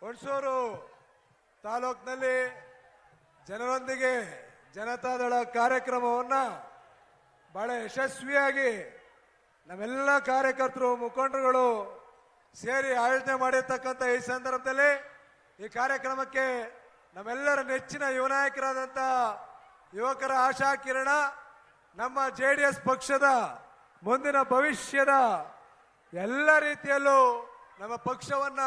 ಹುಣಸೂರು ತಾಲೂಕಿನಲ್ಲಿ ಜನರೊಂದಿಗೆ ಜನತಾದಳ ಕಾರ್ಯಕ್ರಮವನ್ನ ಬಹಳ ಯಶಸ್ವಿಯಾಗಿ ನಮ್ಮೆಲ್ಲ ಕಾರ್ಯಕರ್ತರು ಮುಖಂಡರುಗಳು ಸೇರಿ ಆಯೋಜನೆ ಮಾಡಿರ್ತಕ್ಕಂಥ ಈ ಸಂದರ್ಭದಲ್ಲಿ ಈ ಕಾರ್ಯಕ್ರಮಕ್ಕೆ ನಮ್ಮೆಲ್ಲರ ನೆಚ್ಚಿನ ಯುವ ನಾಯಕರಾದಂಥ ಯುವಕರ ಆಶಾ ಕಿರಣ ನಮ್ಮ ಜೆಡಿಎಸ್ ಪಕ್ಷದ ಮುಂದಿನ ಭವಿಷ್ಯದ ಎಲ್ಲ ರೀತಿಯಲ್ಲೂ ನಮ್ಮ ಪಕ್ಷವನ್ನ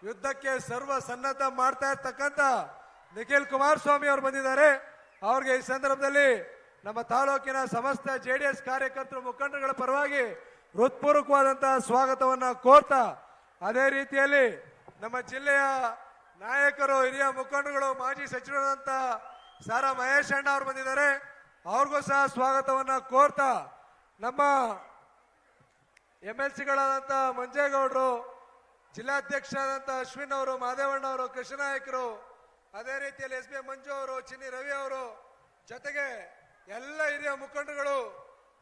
ಯುದ್ಧಕ್ಕೆ ಸರ್ವ ಸನ್ನದ್ಧ ಮಾಡ್ತಾ ಇರ್ತಕ್ಕಂಥ ನಿಖಿಲ್ ಕುಮಾರಸ್ವಾಮಿ ಅವರು ಬಂದಿದ್ದಾರೆ. ಅವ್ರಿಗೆ ಈ ಸಂದರ್ಭದಲ್ಲಿ ನಮ್ಮ ತಾಲೂಕಿನ ಸಮಸ್ತ ಜೆಡಿಎಸ್ ಕಾರ್ಯಕರ್ತರು ಮುಖಂಡರುಗಳ ಪರವಾಗಿ ಹೃತ್ಪೂರ್ವಕವಾದಂತಹ ಸ್ವಾಗತವನ್ನ ಕೋರ್ತಾ, ಅದೇ ರೀತಿಯಲ್ಲಿ ನಮ್ಮ ಜಿಲ್ಲೆಯ ನಾಯಕರು ಹಿರಿಯ ಮುಖಂಡರುಗಳು ಮಾಜಿ ಸಚಿವರಾದಂಥ ಸಾರಾ ಮಹೇಶ್ ಅಣ್ಣ ಅವರು ಬಂದಿದ್ದಾರೆ. ಅವ್ರಿಗೂ ಸಹ ಸ್ವಾಗತವನ್ನ ಕೋರ್ತಾ, ನಮ್ಮ MLCಗಳಾದಂಥ ಮಂಜೇಗೌಡರು, ಜಿಲ್ಲಾಧ್ಯಕ್ಷರಾದಂಥ ಅಶ್ವಿನ್ ಅವರು, ಮಾದೇವಣ್ಣ ಅವರು, ಕೃಷ್ಣನಾಯಕರು, ಅದೇ ರೀತಿಯಲ್ಲಿ SB ಮಂಜು ಅವರು, ಚಿನ್ನಿ ರವಿ ಅವರು, ಜೊತೆಗೆ ಎಲ್ಲ ಹಿರಿಯ ಮುಖಂಡರುಗಳು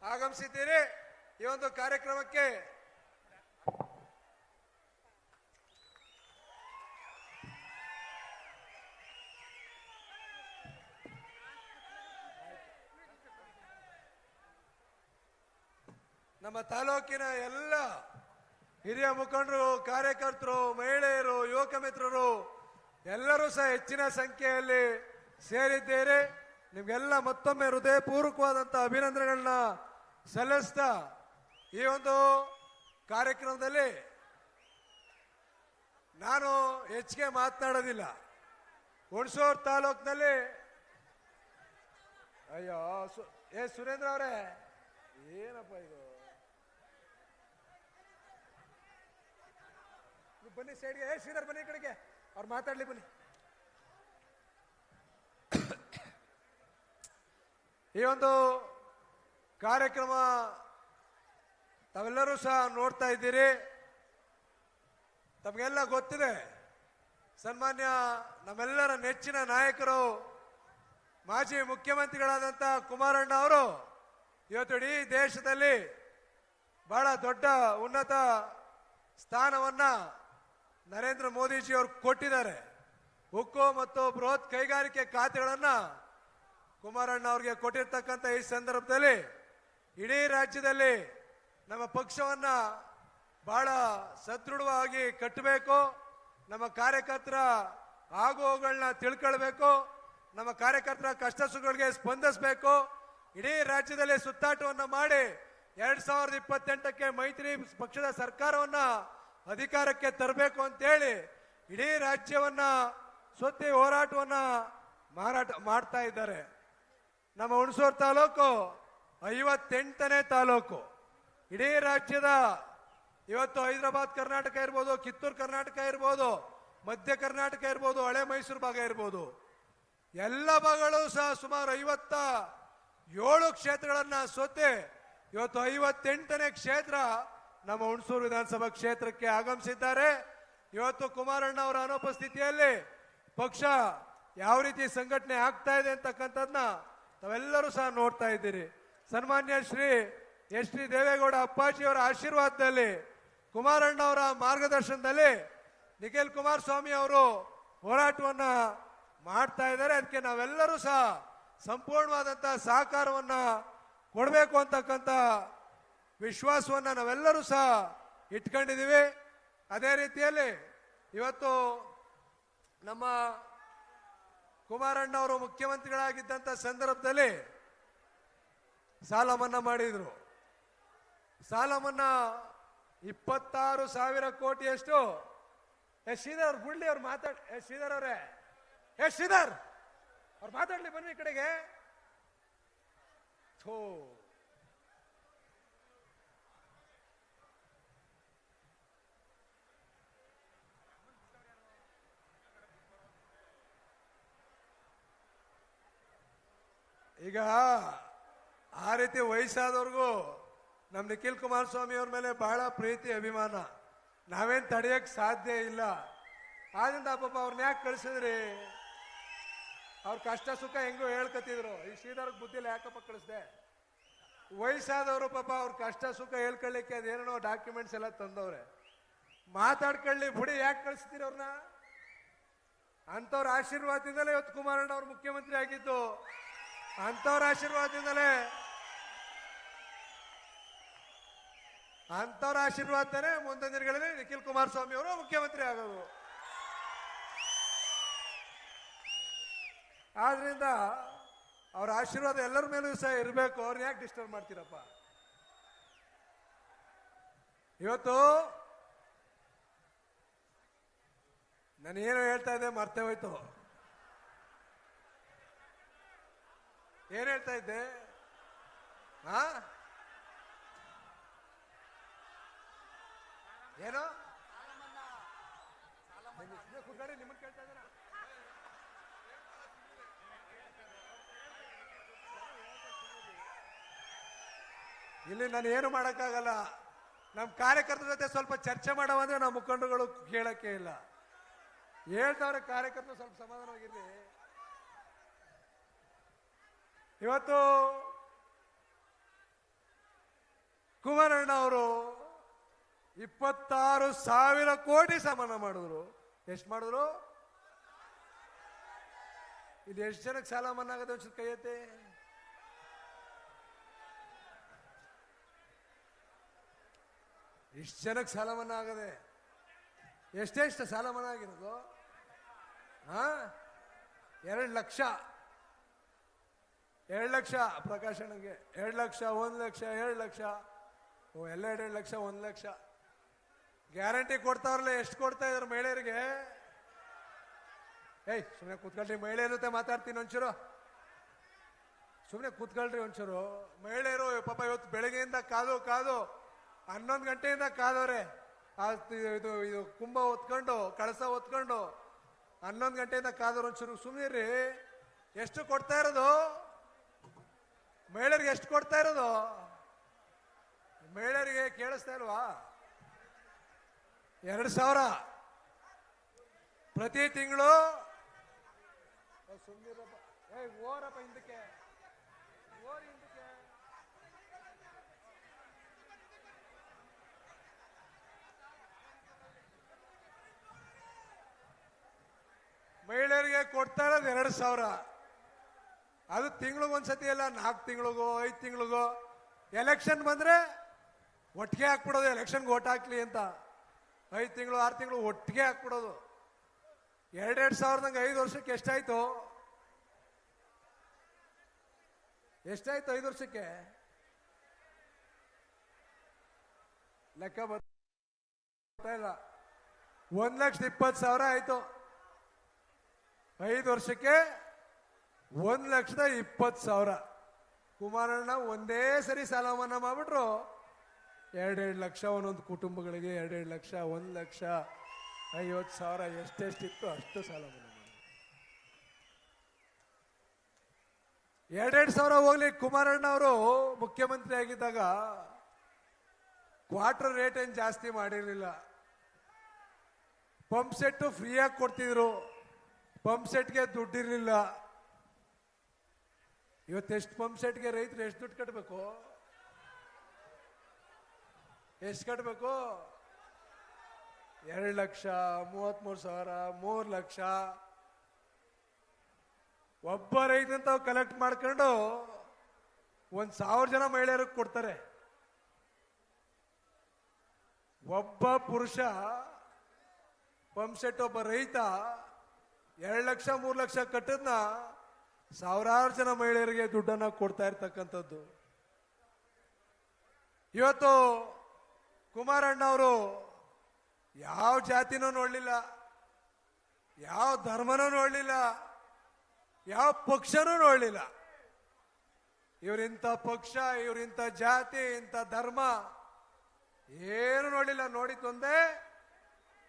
ಆಗಮಿಸಿದ್ದೀರಿ. ಈ ಒಂದು ಕಾರ್ಯಕ್ರಮಕ್ಕೆ ನಮ್ಮ ತಾಲೂಕಿನ ಎಲ್ಲ ಹಿರಿಯ ಮುಖಂಡರು, ಕಾರ್ಯಕರ್ತರು, ಮಹಿಳೆಯರು, ಯುವಕ ಮಿತ್ರರು ಎಲ್ಲರೂ ಸಹ ಹೆಚ್ಚಿನ ಸಂಖ್ಯೆಯಲ್ಲಿ ಸೇರಿದ್ದೇವೆ. ನಿಮ್ಗೆಲ್ಲ ಮತ್ತೊಮ್ಮೆ ಹೃದಯಪೂರ್ವಕವಾದಂತಹ ಅಭಿನಂದನೆಗಳನ್ನ ಸಲ್ಲಿಸ್ತಾ, ಈ ಒಂದು ಕಾರ್ಯಕ್ರಮದಲ್ಲಿ ನಾನು ಹೆಚ್ಚಿಗೆ ಮಾತನಾಡೋದಿಲ್ಲ. ಹುಣಸೂರು ತಾಲೂಕಿನಲ್ಲಿ ಅಯ್ಯೋ ಸುರೇಂದ್ರ ಅವರೇ, ಏನಪ್ಪ ಇದು, ಬನ್ನಿ ಸೈಡ್ಗೆ. ಶ್ರೀಧರ್ ಬನ್ನಿ, ಕಡೆಗೆ ಅವ್ರು ಮಾತಾಡ್ಲಿ ಬನ್ನಿ. ಈ ಒಂದು ಕಾರ್ಯಕ್ರಮ ತಾವೆಲ್ಲರೂ ಸಹ ನೋಡ್ತಾ ಇದ್ದೀರಿ. ತಮಗೆಲ್ಲ ಗೊತ್ತಿದೆ, ಸನ್ಮಾನ್ಯ ನಮ್ಮೆಲ್ಲರ ನೆಚ್ಚಿನ ನಾಯಕರು ಮಾಜಿ ಮುಖ್ಯಮಂತ್ರಿಗಳಾದಂಥ ಕುಮಾರಣ್ಣ ಅವರು ಇವತ್ತು ಇಡೀ ದೇಶದಲ್ಲಿ ಬಹಳ ದೊಡ್ಡ ಉನ್ನತ ಸ್ಥಾನವನ್ನ ನರೇಂದ್ರ ಮೋದಿಜಿ ಅವರು ಕೊಟ್ಟಿದ್ದಾರೆ. ಉಕ್ಕು ಮತ್ತು ಬೃಹತ್ ಕೈಗಾರಿಕೆ ಖಾತೆಗಳನ್ನ ಕುಮಾರಣ್ಣ ಅವರಿಗೆ ಕೊಟ್ಟಿರ್ತಕ್ಕಂಥ ಈ ಸಂದರ್ಭದಲ್ಲಿ ಇಡೀ ರಾಜ್ಯದಲ್ಲಿ ನಮ್ಮ ಪಕ್ಷವನ್ನ ಬಹಳ ಸದೃಢವಾಗಿ ಕಟ್ಟಬೇಕು, ನಮ್ಮ ಕಾರ್ಯಕರ್ತರ ಆಗುವಗಳನ್ನ ತಿಳ್ಕೊಳ್ಬೇಕು, ನಮ್ಮ ಕಾರ್ಯಕರ್ತರ ಕಷ್ಟ ಸುಖಗಳಿಗೆ ಸ್ಪಂದಿಸಬೇಕು. ಇಡೀ ರಾಜ್ಯದಲ್ಲಿ ಸುತ್ತಾಟವನ್ನ ಮಾಡಿ 2028ಕ್ಕೆ ಮೈತ್ರಿ ಪಕ್ಷದ ಸರ್ಕಾರವನ್ನ ಅಧಿಕಾರಕ್ಕೆ ತರಬೇಕು ಅಂತೇಳಿ ಇಡೀ ರಾಜ್ಯವನ್ನ ಸುತ್ತಿ ಹೋರಾಟವನ್ನ ಮಾಡ್ತಾ ಇದ್ದಾರೆ. ನಮ್ಮ ಹುಣಸೂರು ತಾಲೂಕು 58ನೇ ತಾಲೂಕು. ಇಡೀ ರಾಜ್ಯದ ಇವತ್ತು ಹೈದರಾಬಾದ್ ಕರ್ನಾಟಕ ಇರ್ಬೋದು, ಕಿತ್ತೂರು ಕರ್ನಾಟಕ ಇರ್ಬೋದು, ಮಧ್ಯ ಕರ್ನಾಟಕ ಇರ್ಬೋದು, ಹಳೆ ಮೈಸೂರು ಭಾಗ ಇರ್ಬೋದು, ಎಲ್ಲ ಭಾಗಗಳು ಸಹ ಸುಮಾರು 57 ಕ್ಷೇತ್ರಗಳನ್ನ ಸೋತೆ ಇವತ್ತು 58ನೇ ಕ್ಷೇತ್ರ ನಮ್ಮ ಹುಣಸೂರು ವಿಧಾನಸಭಾ ಕ್ಷೇತ್ರಕ್ಕೆ ಆಗಮಿಸಿದ್ದಾರೆ. ಇವತ್ತು ಕುಮಾರಣ್ಣ ಅವರ ಅನುಪಸ್ಥಿತಿಯಲ್ಲಿ ಪಕ್ಷ ಯಾವ ರೀತಿ ಸಂಘಟನೆ ಆಗ್ತಾ ಇದೆ ಅಂತಕ್ಕಂಥದ್ನ ತಾವೆಲ್ಲರೂ ಸಹ ನೋಡ್ತಾ ಇದ್ದೀರಿ. ಸನ್ಮಾನ್ಯ ಶ್ರೀ ಎಚ್ ಡಿ ದೇವೇಗೌಡ ಅಪ್ಪಾಜಿಯವರ ಆಶೀರ್ವಾದದಲ್ಲಿ, ಕುಮಾರಣ್ಣ ಅವರ ಮಾರ್ಗದರ್ಶನದಲ್ಲಿ ನಿಖಿಲ್ ಕುಮಾರಸ್ವಾಮಿ ಅವರು ಹೋರಾಟವನ್ನ ಮಾಡ್ತಾ ಇದ್ದಾರೆ. ಅದಕ್ಕೆ ನಾವೆಲ್ಲರೂ ಸಹ ಸಂಪೂರ್ಣವಾದಂತಹ ಸಹಕಾರವನ್ನ ಕೊಡಬೇಕು ಅಂತಕ್ಕಂಥ ವಿಶ್ವಾಸವನ್ನ ನಾವೆಲ್ಲರೂ ಸಹ ಇಟ್ಕೊಂಡಿದ್ದೀವಿ. ಅದೇ ರೀತಿಯಲ್ಲಿ ಇವತ್ತು ನಮ್ಮ ಕುಮಾರಣ್ಣ ಅವರು ಮುಖ್ಯಮಂತ್ರಿಗಳಾಗಿದ್ದಂಥ ಸಂದರ್ಭದಲ್ಲಿ ಸಾಲ ಮನ್ನಾ ಮಾಡಿದ್ರು. ಸಾಲ ಮನ್ನಾ 26,000 ಕೋಟಿಯಷ್ಟು. ಶ್ರೀಧರ್ ಅವ್ರು ಬಿಡ್ಲಿ, ಅವ್ರು ಶ್ರೀಧರ್ ಅವರೇ, ಶ್ರೀಧರ್ ಅವ್ರು ಮಾತಾಡ್ಲಿ, ಬನ್ನಿ ಈ ಕಡೆಗೆ. ಈಗ ಆ ರೀತಿ ವಯಸ್ಸಾದವ್ರಿಗೂ ನಮ್ಮ ನಿಖಿಲ್ ಕುಮಾರಸ್ವಾಮಿ ಅವ್ರ ಮೇಲೆ ಬಹಳ ಪ್ರೀತಿ ಅಭಿಮಾನ, ನಾವೇನ್ ತಡೆಯಕ್ ಸಾಧ್ಯ ಇಲ್ಲ. ಆದ್ರಿಂದ ಪಾಪ ಅವ್ರನ್ನ ಯಾಕೆ ಕಳಿಸಿದ್ರಿ? ಅವ್ರ ಕಷ್ಟ ಸುಖ ಹೆಂಗೋ ಹೇಳ್ಕತ್ತಿದ್ರು. ಈ ಶ್ರೀಧರ್ಗೆ ಬುದ್ಧಿಲ್ಲ, ಯಾಕಪ್ಪ ಕಳಿಸ್ದೆ? ವಯಸ್ಸಾದವರು ಪಾಪ ಅವ್ರ ಕಷ್ಟ ಸುಖ ಹೇಳ್ಕೊಳ್ಳಿಕ್ಕೆ ಅದೇನೋ ಡಾಕ್ಯುಮೆಂಟ್ಸ್ ಎಲ್ಲ ತಂದವ್ರೆ. ಮಾತಾಡ್ಕೊಳ್ಳಿ ಬಿಡಿ, ಯಾಕೆ ಕಳಿಸ್ತೀರಿ ಅವ್ರನ್ನ? ಅಂತವ್ರ ಆಶೀರ್ವಾದದಿಂದಲೇ ಇವತ್ತು ಕುಮಾರಣ್ಣ ಅವರು ಮುಖ್ಯಮಂತ್ರಿ ಆಗಿದ್ದು. ಅಂತವ್ರ ಆಶೀರ್ವಾದನೇ ಮುಂದಿನ ದಿನಗಳಲ್ಲಿ ನಿಖಿಲ್ ಕುಮಾರಸ್ವಾಮಿ ಅವರು ಮುಖ್ಯಮಂತ್ರಿ ಆಗೋದು. ಆದ್ರಿಂದ ಅವ್ರ ಆಶೀರ್ವಾದ ಎಲ್ಲರ ಮೇಲೂ ಸಹ ಇರಬೇಕು. ಅವ್ರನ್ನ ಯಾಕೆ ಡಿಸ್ಟರ್ಬ್ ಮಾಡ್ತೀರಪ್ಪ? ಇವತ್ತು ನಾನೇನು ಹೇಳ್ತಾ ಇದ್ದೆ ಮರ್ತೇ ಹೋಯ್ತು. ಏನ್ ಹೇಳ್ತಾ ಇದ್ದೆ? ಏನೋ ಕೂತ್ಕೊಳ್ಳಿ, ನಿಮ್ಮನ್ನು ಕೇಳ್ತಾ ಇದ್ದಾರ. ಇಲ್ಲಿ ನಾನು ಏನು ಮಾಡೋಕ್ಕಾಗಲ್ಲ. ನಮ್ಮ ಕಾರ್ಯಕರ್ತರ ಜೊತೆ ಸ್ವಲ್ಪ ಚರ್ಚೆ ಮಾಡವಂದ್ರೆ ನಾವು ಮುಖಂಡರುಗಳು ಕೇಳಕ್ಕೆ ಇಲ್ಲ. ಹೇಳ್ತವ್ರೆ ಕಾರ್ಯಕರ್ತರು ಸ್ವಲ್ಪ ಸಮಾಧಾನವಾಗಿರ್ಲಿ. ಇವತ್ತು ಕುಮಾರಣ್ಣ ಅವರು 26,000 ಕೋಟಿ ಸಾಲ ಮಾಡಿದ್ರು. ಎಷ್ಟು ಮಾಡಿದ್ರು? ಇದು ಎಷ್ಟು ಜನಕ್ಕೆ ಸಾಲ ಮನ್ನಾ ಆಗದೆ? ಒಂದ್ಸಲ ಕೈ ಎತ್ತಿ. ಇಷ್ಟು ಜನಕ್ಕೆ ಸಾಲ ಮನ್ನಾ ಆಗದೆ? ಎಷ್ಟೆಷ್ಟು ಸಾಲ ಮನ್ನಾ ಆಗಿರೋದು? 2 ಲಕ್ಷ. 2 ಲಕ್ಷ ಪ್ರಕಾಶನಿಗೆ 2 ಲಕ್ಷ, 1 ಲಕ್ಷ, 2 ಲಕ್ಷ. ಎಲ್ಲ 2 ಲಕ್ಷ, 1 ಲಕ್ಷ ಗ್ಯಾರಂಟಿ ಕೊಡ್ತಾರಲ್ಲ. ಎಷ್ಟು ಕೊಡ್ತಾ ಇದ್ರು ಮಹಿಳೆಯರಿಗೆ? ಸುಮ್ಮನೆ ಕೂತ್ಕೊಳ್ರಿ. ಮಹಿಳೆಯರ ಜೊತೆ ಮಾತಾಡ್ತೀನಿ ಒಂಚೂರು. ಸುಮ್ಮನೆ ಕೂತ್ಕೊಳ್ರಿ ಒಂಚೂರು. ಮಹಿಳೆಯರು ಪಾಪ ಇವತ್ತು ಬೆಳಗ್ಗೆಯಿಂದ ಕಾದು 11 ಗಂಟೆಯಿಂದ ಕಾದವ್ರೆ. ಇದು ಕುಂಭ ಹೊತ್ಕೊಂಡು, ಕಳಸ ಹೊತ್ಕೊಂಡು 11 ಗಂಟೆಯಿಂದ ಕಾದವ್ರು. ಒಂಚೂರು ಸುಮ್ಮನಿರ್ರಿ. ಎಷ್ಟು ಕೊಡ್ತಾ ಇರೋದು ಮಹಿಳೆಯರಿಗೆ? ಎಷ್ಟು ಕೊಡ್ತಾ ಇರೋದು ಮಹಿಳೆಯರಿಗೆ? ಕೇಳಿಸ್ತಾ ಇಲ್ವಾ? 2,000 ಪ್ರತಿ ತಿಂಗಳು. ಸುಮ್ಮನಿರಪ್ಪ. ಓರಪ್ಪ ಹಿಂದಕ್ಕೆ, ಓರಿ ಹಿಂದಕ್ಕೆ. ಮಹಿಳೆಯರಿಗೆ ಕೊಡ್ತಾ ಇರೋದು 2,000. ಅದು ತಿಂಗಳಿಗೊಂದ್ಸತಿ ಅಲ್ಲ, 4 ತಿಂಗಳಿಗೋ 5 ತಿಂಗಳಿಗೋ. ಎಲೆಕ್ಷನ್ ಬಂದ್ರೆ ಒಟ್ಟಿಗೆ ಹಾಕ್ಬಿಡೋದು. ಎಲೆಕ್ಷನ್ಗೆ ಓಟ್ ಹಾಕ್ಲಿ ಅಂತ 5 ತಿಂಗಳು 6 ತಿಂಗಳು ಒಟ್ಟಿಗೆ ಹಾಕ್ಬಿಡೋದು. 2,2 ಸಾವಿರದಂಗೆ 5 ವರ್ಷಕ್ಕೆ ಎಷ್ಟಾಯ್ತು? 5 ವರ್ಷಕ್ಕೆ? ಲೆಕ್ಕ ಬರ್ತಾ ಇಲ್ಲ. 1,20,000 ಆಯ್ತು 5 ವರ್ಷಕ್ಕೆ. 1,20,000. ಕುಮಾರಣ್ಣ ಒಂದೇ ಸರಿ ಸಾಲ ಮನ್ನಾ ಮಾಡ್ಬಿಟ್ರು. 2 ಲಕ್ಷ ಒಂದೊಂದು ಕುಟುಂಬಗಳಿಗೆ. 2 ಲಕ್ಷ, 1,50,000 ಎಷ್ಟೆಷ್ಟಿತ್ತು ಅಷ್ಟು ಸಾಲ ಮನ್ನಾ ಮಾಡಿ. 2,000 ಹೋಗ್ಲಿ. ಕುಮಾರಣ್ಣ ಅವರು ಮುಖ್ಯಮಂತ್ರಿ ಆಗಿದ್ದಾಗ ಕ್ವಾರ್ಟರ್ ರೇಟ್ ಏನ್ ಜಾಸ್ತಿ ಮಾಡಿರಲಿಲ್ಲ. ಪಂಪ್ ಸೆಟ್ ಫ್ರೀಯಾಗಿ ಕೊಡ್ತಿದ್ರು. ಪಂಪ್ ಸೆಟ್ಗೆ ದುಡ್ಡಿರಲಿಲ್ಲ. ಇವತ್ತೆಷ್ಟು ಪಂಪ್ ಸೆಟ್ಗೆ ರೈತರು ಎಷ್ಟು ದುಡ್ಡು ಕಟ್ಟಬೇಕು? ಎಷ್ಟು ಕಟ್ಟಬೇಕು? 2 ಲಕ್ಷ, 33,000, 3 ಲಕ್ಷ. ಒಬ್ಬ ರೈತಂತ ಕಲೆಕ್ಟ್ ಮಾಡ್ಕೊಂಡು 1,000 ಜನ ಮಹಿಳೆಯರಿಗೆ ಕೊಡ್ತಾರೆ. ಒಬ್ಬ ಪುರುಷ ಪಂಪ್ ಸೆಟ್, ಒಬ್ಬ ರೈತ 2 ಲಕ್ಷ, 3 ಲಕ್ಷ ಕಟ್ಟದ್ನ ಸಾವಿರಾರು ಜನ ಮಹಿಳೆಯರಿಗೆ ದುಡ್ಡನ್ನ ಕೊಡ್ತಾ ಇರ್ತಕ್ಕಂಥದ್ದು. ಇವತ್ತು ಕುಮಾರಣ್ಣ ಅವರು ಯಾವ ಜಾತಿನೂ ನೋಡ್ಲಿಲ್ಲ, ಯಾವ ಧರ್ಮನೂ ನೋಡ್ಲಿಲ್ಲ, ಯಾವ ಪಕ್ಷನೂ ನೋಡ್ಲಿಲ್ಲ. ಇವರಿಂಥ ಪಕ್ಷ, ಇವರಿಂಥ ಜಾತಿ, ಇಂಥ ಧರ್ಮ ಏನು ನೋಡ್ಲಿಲ್ಲ. ನೋಡಿದ್ದೊಂದೇ,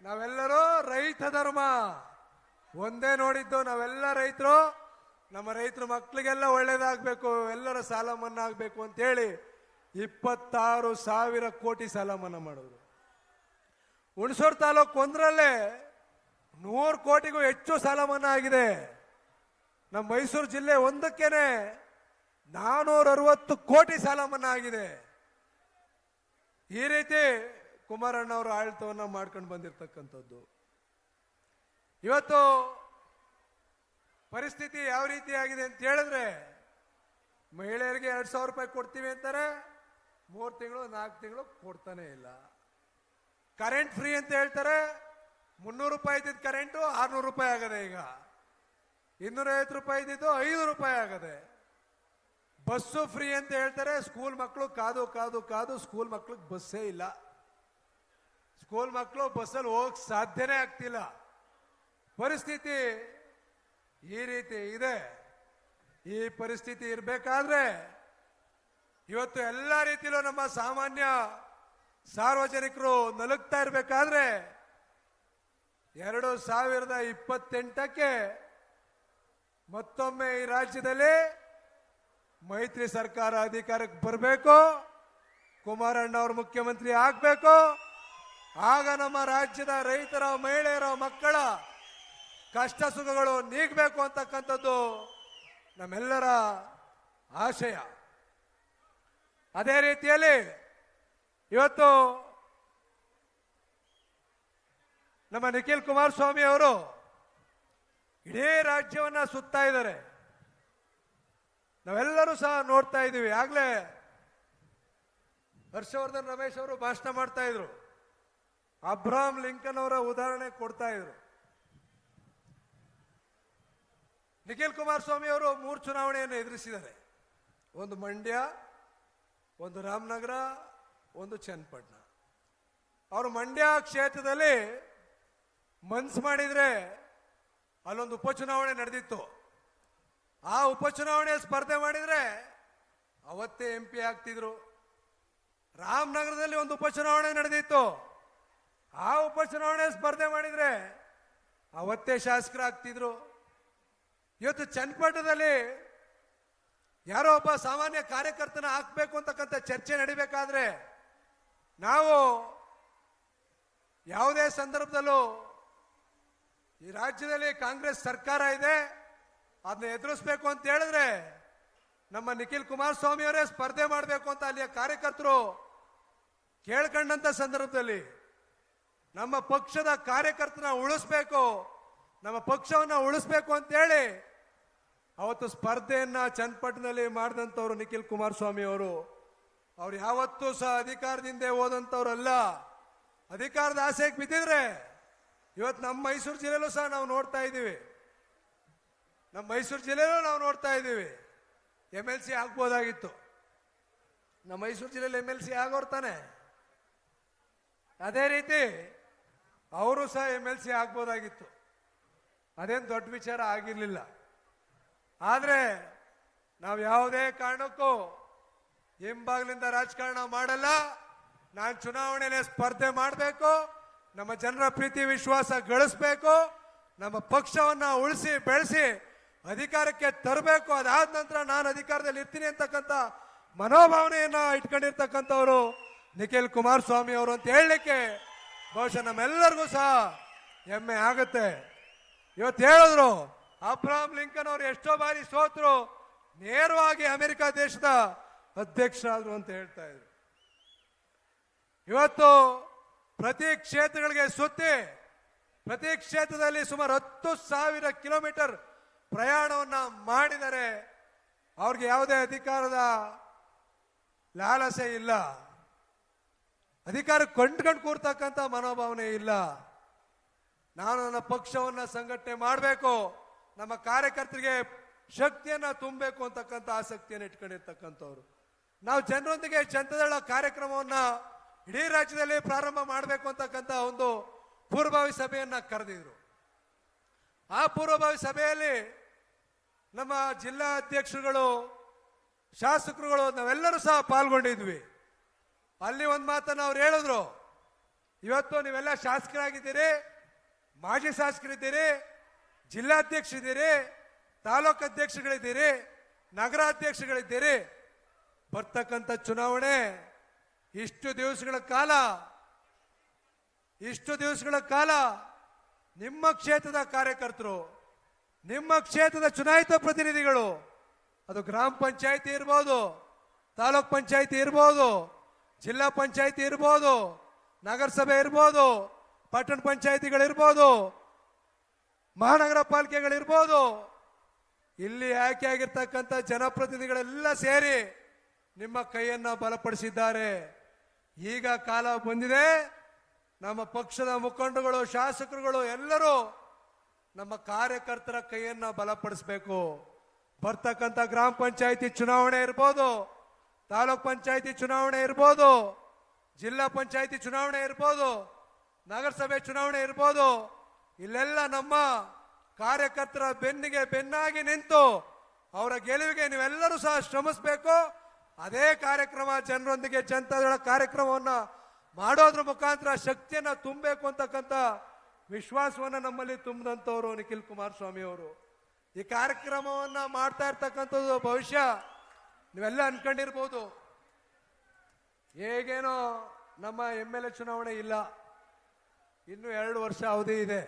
ನಾವೆಲ್ಲರೂ ರೈತ ಧರ್ಮ ಒಂದೇ ನೋಡಿದ್ದು. ನಾವೆಲ್ಲ ರೈತರು, ನಮ್ಮ ರೈತರ ಮಕ್ಕಳಿಗೆಲ್ಲ ಒಳ್ಳೇದಾಗಬೇಕು, ಎಲ್ಲರ ಸಾಲ ಮನ್ನಾ ಆಗಬೇಕು ಅಂತೇಳಿ 26,000 ಕೋಟಿ ಸಾಲ ಮನ್ನಾ ಮಾಡಿದ್ರು. ಹುಣಸೂರು ತಾಲೂಕು ಒಂದರಲ್ಲೇ 100 ಕೋಟಿಗೂ ಹೆಚ್ಚು ಸಾಲ ಮನ್ನಾ ಆಗಿದೆ. ನಮ್ಮ ಮೈಸೂರು ಜಿಲ್ಲೆ ಒಂದಕ್ಕೇನೆ 460 ಕೋಟಿ ಸಾಲ ಮನ್ನಾ ಆಗಿದೆ. ಈ ರೀತಿ ಕುಮಾರಣ್ಣ ಅವರು ಆಡಳಿತವನ್ನ ಮಾಡ್ಕೊಂಡು ಬಂದಿರತಕ್ಕಂಥದ್ದು. ಇವತ್ತು ಪರಿಸ್ಥಿತಿ ಯಾವ ರೀತಿ ಆಗಿದೆ ಅಂತ ಹೇಳಿದ್ರೆ, ಮಹಿಳೆಯರಿಗೆ 2,000 ರೂಪಾಯಿ ಕೊಡ್ತೀವಿ ಅಂತಾರೆ, 3 ತಿಂಗಳು 4 ತಿಂಗಳು ಕೊಡ್ತಾನೆ ಇಲ್ಲ. ಕರೆಂಟ್ ಫ್ರೀ ಅಂತ ಹೇಳ್ತಾರೆ, 300 ರೂಪಾಯಿ ಇದ್ದಿದ್ದು ಕರೆಂಟು 600 ರೂಪಾಯಿ ಆಗದೆ, ಈಗ 250 ರೂಪಾಯಿ ಇದ್ದಿದ್ದು 500 ರೂಪಾಯಿ ಆಗದೆ. ಬಸ್ಸು ಫ್ರೀ ಅಂತ ಹೇಳ್ತಾರೆ, ಸ್ಕೂಲ್ ಮಕ್ಕಳು ಕಾದು ಕಾದು ಕಾದು ಸ್ಕೂಲ್ ಮಕ್ಕಳಿಗೆ ಬಸ್ಸೇ ಇಲ್ಲ. ಸ್ಕೂಲ್ ಮಕ್ಕಳು ಬಸ್ಸಲ್ಲಿ ಹೋಗಕ್ಕೆ ಸಾಧ್ಯನೇ ಆಗ್ತಿಲ್ಲ. ಪರಿಸ್ಥಿತಿ ಈ ರೀತಿ ಇದೆ. ಈ ಪರಿಸ್ಥಿತಿ ಇರಬೇಕಾದ್ರೆ ಇವತ್ತು ಎಲ್ಲ ರೀತಿಯಲ್ಲೂ ನಮ್ಮ ಸಾಮಾನ್ಯ ಸಾರ್ವಜನಿಕರು ನಲುಗ್ತಾ ಇರಬೇಕಾದ್ರೆ 2028ಕ್ಕೆ ಮತ್ತೊಮ್ಮೆ ಈ ರಾಜ್ಯದಲ್ಲಿ ಮೈತ್ರಿ ಸರ್ಕಾರ ಅಧಿಕಾರಕ್ಕೆ ಬರಬೇಕು, ಕುಮಾರಣ್ಣ ಅವರು ಮುಖ್ಯಮಂತ್ರಿ ಆಗಬೇಕು. ಆಗ ನಮ್ಮ ರಾಜ್ಯದ ರೈತರ, ಮಹಿಳೆಯರ, ಮಕ್ಕಳ ಕಷ್ಟ ಸುಖಗಳು ನೀಗಬೇಕು ಅಂತಕ್ಕಂಥದ್ದು ನಮ್ಮೆಲ್ಲರ ಆಶಯ. ಅದೇ ರೀತಿಯಲ್ಲಿ ಇವತ್ತು ನಮ್ಮ ನಿಖಿಲ್ ಕುಮಾರಸ್ವಾಮಿ ಅವರು ಇಡೀ ರಾಜ್ಯವನ್ನ ಸುತ್ತಾ ಇದ್ದಾರೆ. ನಾವೆಲ್ಲರೂ ಸಹ ನೋಡ್ತಾ ಇದ್ದೀವಿ. ಆಗ್ಲೇ ಹರ್ಷವರ್ಧನ್ ರಮೇಶ್ ಅವರು ಭಾಷಣ ಮಾಡ್ತಾ ಇದ್ರು, ಅಬ್ರಹಾಂ ಲಿಂಕನ್ ಅವರ ಉದಾಹರಣೆ ಕೊಡ್ತಾ ಇದ್ರು. ನಿಖಿಲ್ ಕುಮಾರಸ್ವಾಮಿ ಅವರು 3 ಚುನಾವಣೆಯನ್ನು ಎದುರಿಸಿದ್ದಾರೆ. ಒಂದು ಮಂಡ್ಯ, ಒಂದು ರಾಮನಗರ, ಒಂದು ಚನ್ನಪಟ್ಟಣ. ಅವರು ಮಂಡ್ಯ ಕ್ಷೇತ್ರದಲ್ಲಿ ಮನ್ಸು ಮಾಡಿದ್ರೆ ಅಲ್ಲೊಂದು ಉಪಚುನಾವಣೆ ನಡೆದಿತ್ತು. ಆ ಉಪಚುನಾವಣೆ ಸ್ಪರ್ಧೆ ಮಾಡಿದ್ರೆ ಅವತ್ತೇ MP ಆಗ್ತಿದ್ರು. ರಾಮನಗರದಲ್ಲಿ ಒಂದು ಉಪಚುನಾವಣೆ ನಡೆದಿತ್ತು. ಆ ಉಪಚುನಾವಣೆ ಸ್ಪರ್ಧೆ ಮಾಡಿದ್ರೆ ಅವತ್ತೇ ಶಾಸಕರಾಗ್ತಿದ್ರು. ಇವತ್ತು ಚನ್ನಪಟ್ಟಣದಲ್ಲಿ ಯಾರೋ ಒಬ್ಬ ಸಾಮಾನ್ಯ ಕಾರ್ಯಕರ್ತನ ಹಾಕ್ಬೇಕು ಅಂತಕ್ಕಂಥ ಚರ್ಚೆ ನಡಿಬೇಕಾದ್ರೆ ನಾವು ಯಾವುದೇ ಸಂದರ್ಭದಲ್ಲೂ ಈ ರಾಜ್ಯದಲ್ಲಿ ಕಾಂಗ್ರೆಸ್ ಸರ್ಕಾರ ಇದೆ, ಅದನ್ನ ಎದುರಿಸಬೇಕು ಅಂತ ಹೇಳಿದ್ರೆ ನಮ್ಮ ನಿಖಿಲ್ ಕುಮಾರಸ್ವಾಮಿ ಅವರೇ ಸ್ಪರ್ಧೆ ಮಾಡಬೇಕು ಅಂತ ಅಲ್ಲಿಯ ಕಾರ್ಯಕರ್ತರು ಕೇಳ್ಕೊಂಡಂತ ಸಂದರ್ಭದಲ್ಲಿ ನಮ್ಮ ಪಕ್ಷದ ಕಾರ್ಯಕರ್ತನ ಉಳಿಸ್ಬೇಕು, ನಮ್ಮ ಪಕ್ಷವನ್ನ ಉಳಿಸ್ಬೇಕು ಅಂತ ಹೇಳಿ ಅವತ್ತು ಸ್ಪರ್ಧೆಯನ್ನ ಚನ್ನಪಟ್ಟಣದಲ್ಲಿ ಮಾಡಿದಂಥವ್ರು ನಿಖಿಲ್ ಕುಮಾರಸ್ವಾಮಿ ಅವರು. ಅವ್ರು ಯಾವತ್ತೂ ಸಹ ಅಧಿಕಾರದಿಂದ ಹೋದಂಥವ್ರಲ್ಲ. ಅಧಿಕಾರದ ಆಸೆಗೆ ಬಿದ್ದಿದ್ರೆ ಇವತ್ತು ನಮ್ಮ ಮೈಸೂರು ಜಿಲ್ಲೆಯಲ್ಲೂ ಸಹ ನಾವು ನೋಡ್ತಾ ಇದ್ದೀವಿ. ನಮ್ಮ ಮೈಸೂರು ಜಿಲ್ಲೆಯಲ್ಲೂ ನಾವು ನೋಡ್ತಾ ಇದ್ದೀವಿ. MLC ಆಗ್ಬೋದಾಗಿತ್ತು. ನಮ್ಮ ಮೈಸೂರು ಜಿಲ್ಲೆಯಲ್ಲಿ MLC ಆಗೋರು ತಾನೆ. ಅದೇ ರೀತಿ ಅವರು ಸಹ MLC ಆಗ್ಬೋದಾಗಿತ್ತು. ಅದೇನು ದೊಡ್ಡ ವಿಚಾರ ಆಗಿರಲಿಲ್ಲ. ಆದರೆ ನಾವು ಯಾವುದೇ ಕಾರಣಕ್ಕೂ ಹಿಂಬಾಗ್ಲಿಂದ ರಾಜಕಾರಣ ಮಾಡಲ್ಲ. ನಾನು ಚುನಾವಣೆಯಲ್ಲಿ ಸ್ಪರ್ಧೆ ಮಾಡಬೇಕು, ನಮ್ಮ ಜನರ ಪ್ರೀತಿ ವಿಶ್ವಾಸ ಗಳಿಸಬೇಕು, ನಮ್ಮ ಪಕ್ಷವನ್ನ ಉಳಿಸಿ ಬೆಳೆಸಿ ಅಧಿಕಾರಕ್ಕೆ ತರಬೇಕು. ಅದಾದ ನಂತರ ನಾನು ಅಧಿಕಾರದಲ್ಲಿ ಇರ್ತೀನಿ ಅಂತಕ್ಕಂಥ ಮನೋಭಾವನೆಯನ್ನ ಇಟ್ಕೊಂಡಿರ್ತಕ್ಕಂಥವ್ರು ನಿಖಿಲ್ ಕುಮಾರಸ್ವಾಮಿ ಅವರು ಅಂತ ಹೇಳಲಿಕ್ಕೆ ಬಹುಶಃ ನಮ್ಮೆಲ್ಲರಿಗೂ ಸಹ ಹೆಮ್ಮೆ ಆಗುತ್ತೆ. ಇವತ್ತು ಹೇಳಿದ್ರು ಅಬ್ರಹಾಂ ಲಿಂಕನ್ ಅವರು ಎಷ್ಟೋ ಬಾರಿ ಸೋತರು, ನೇರವಾಗಿ ಅಮೆರಿಕ ದೇಶದ ಅಧ್ಯಕ್ಷರಾದ್ರು ಅಂತ ಹೇಳ್ತಾ ಇದ್ರು. ಇವತ್ತು ಪ್ರತಿ ಕ್ಷೇತ್ರಗಳಿಗೆ ಸುತ್ತಿ ಪ್ರತಿ ಕ್ಷೇತ್ರದಲ್ಲಿ ಸುಮಾರು 10,000 ಕಿಲೋಮೀಟರ್ ಪ್ರಯಾಣವನ್ನ ಮಾಡಿದರೆ ಅವ್ರಿಗೆ ಯಾವುದೇ ಅಧಿಕಾರದ ಲಾಲಸೆ ಇಲ್ಲ, ಅಧಿಕಾರ ಕೊಂಡ್ಕೊಂಡು ಕೂರ್ತಕ್ಕಂಥ ಮನೋಭಾವನೆ ಇಲ್ಲ. ನಾನು ನನ್ನ ಪಕ್ಷವನ್ನ ಸಂಘಟನೆ ಮಾಡಬೇಕು, ನಮ್ಮ ಕಾರ್ಯಕರ್ತರಿಗೆ ಶಕ್ತಿಯನ್ನ ತುಂಬಬೇಕು ಅಂತಕ್ಕಂಥ ಆಸಕ್ತಿಯನ್ನು ಇಟ್ಕೊಂಡಿರ್ತಕ್ಕಂಥವ್ರು. ನಾವು ಜನರೊಂದಿಗೆ ಜನತಾದಳ ಕಾರ್ಯಕ್ರಮವನ್ನ ಇಡೀ ರಾಜ್ಯದಲ್ಲಿ ಪ್ರಾರಂಭ ಮಾಡಬೇಕು ಅಂತಕ್ಕಂಥ ಒಂದು ಪೂರ್ವಭಾವಿ ಸಭೆಯನ್ನ ಕರೆದಿದ್ರು. ಆ ಪೂರ್ವಭಾವಿ ಸಭೆಯಲ್ಲಿ ನಮ್ಮ ಜಿಲ್ಲಾ ಅಧ್ಯಕ್ಷರುಗಳು, ಶಾಸಕರುಗಳು ನಾವೆಲ್ಲರೂ ಸಹ ಪಾಲ್ಗೊಂಡಿದ್ವಿ. ಅಲ್ಲಿ ಒಂದು ಮಾತನ್ನು ಅವ್ರು ಹೇಳಿದ್ರು, ಇವತ್ತು ನೀವೆಲ್ಲ ಶಾಸಕರಾಗಿದ್ದೀರಿ, ಮಾಜಿ ಶಾಸಕರಿದ್ದೀರಿ, ಜಿಲ್ಲಾಧ್ಯಕ್ಷರಿದ್ದೀರಿ, ತಾಲೂಕು ಅಧ್ಯಕ್ಷಗಳಿದ್ದೀರಿ, ನಗರಾಧ್ಯಕ್ಷಗಳಿದ್ದೀರಿ. ಬರ್ತಕ್ಕಂಥ ಚುನಾವಣೆ ಇಷ್ಟು ದಿವಸಗಳ ಕಾಲ ನಿಮ್ಮ ಕ್ಷೇತ್ರದ ಕಾರ್ಯಕರ್ತರು, ನಿಮ್ಮ ಕ್ಷೇತ್ರದ ಚುನಾಯಿತ ಪ್ರತಿನಿಧಿಗಳು, ಅದು ಗ್ರಾಮ ಪಂಚಾಯಿತಿ ಇರ್ಬೋದು, ತಾಲೂಕ್ ಪಂಚಾಯಿತಿ ಇರ್ಬೋದು, ಜಿಲ್ಲಾ ಪಂಚಾಯಿತಿ ಇರ್ಬೋದು, ನಗರಸಭೆ ಇರ್ಬೋದು, ಪಟ್ಟಣ ಪಂಚಾಯಿತಿಗಳಿರ್ಬೋದು, ಮಹಾನಗರ ಪಾಲಿಕೆಗಳಿರ್ಬೋದು, ಇಲ್ಲಿ ಆಯ್ಕೆಯಾಗಿರ್ತಕ್ಕಂಥ ಜನಪ್ರತಿನಿಧಿಗಳೆಲ್ಲ ಸೇರಿ ನಿಮ್ಮ ಕೈಯನ್ನ ಬಲಪಡಿಸಿದ್ದಾರೆ. ಈಗ ಕಾಲ ಬಂದಿದೆ, ನಮ್ಮ ಪಕ್ಷದ ಮುಖಂಡರುಗಳು, ಶಾಸಕರುಗಳು ಎಲ್ಲರೂ ನಮ್ಮ ಕಾರ್ಯಕರ್ತರ ಕೈಯನ್ನ ಬಲಪಡಿಸಬೇಕು. ಬರ್ತಕ್ಕಂಥ ಗ್ರಾಮ ಪಂಚಾಯಿತಿ ಚುನಾವಣೆ ಇರ್ಬೋದು, ತಾಲೂಕ್ ಪಂಚಾಯಿತಿ ಚುನಾವಣೆ ಇರ್ಬೋದು, ಜಿಲ್ಲಾ ಪಂಚಾಯಿತಿ ಚುನಾವಣೆ ಇರ್ಬೋದು, ನಗರಸಭೆ ಚುನಾವಣೆ ಇರ್ಬೋದು, ಇಲ್ಲೆಲ್ಲ ನಮ್ಮ ಕಾರ್ಯಕರ್ತರ ಬೆನ್ನಿಗೆ ಬೆನ್ನಾಗಿ ನಿಂತು ಅವರ ಗೆಲುವಿಗೆ ನೀವೆಲ್ಲರೂ ಸಹ ಶ್ರಮಿಸಬೇಕು. ಅದೇ ಕಾರ್ಯಕ್ರಮ ಜನರೊಂದಿಗೆ ಜನತಾದಳ ಕಾರ್ಯಕ್ರಮವನ್ನ ಮಾಡೋದ್ರ ಮುಖಾಂತರ ಶಕ್ತಿಯನ್ನ ತುಂಬಬೇಕು ಅಂತಕ್ಕಂಥ ವಿಶ್ವಾಸವನ್ನ ನಮ್ಮಲ್ಲಿ ತುಂಬಿದಂಥವ್ರು ನಿಖಿಲ್ ಕುಮಾರಸ್ವಾಮಿ ಅವರು. ಈ ಕಾರ್ಯಕ್ರಮವನ್ನ ಮಾಡ್ತಾ ಇರ್ತಕ್ಕಂಥದ್ದು ಭವಿಷ್ಯ ನೀವೆಲ್ಲ ಅನ್ಕೊಂಡಿರ್ಬೋದು, ಹೇಗೇನೋ ನಮ್ಮ MLA ಚುನಾವಣೆ ಇಲ್ಲ, ಇನ್ನು 2 ವರ್ಷ ಅವಧಿ ಇದೆ.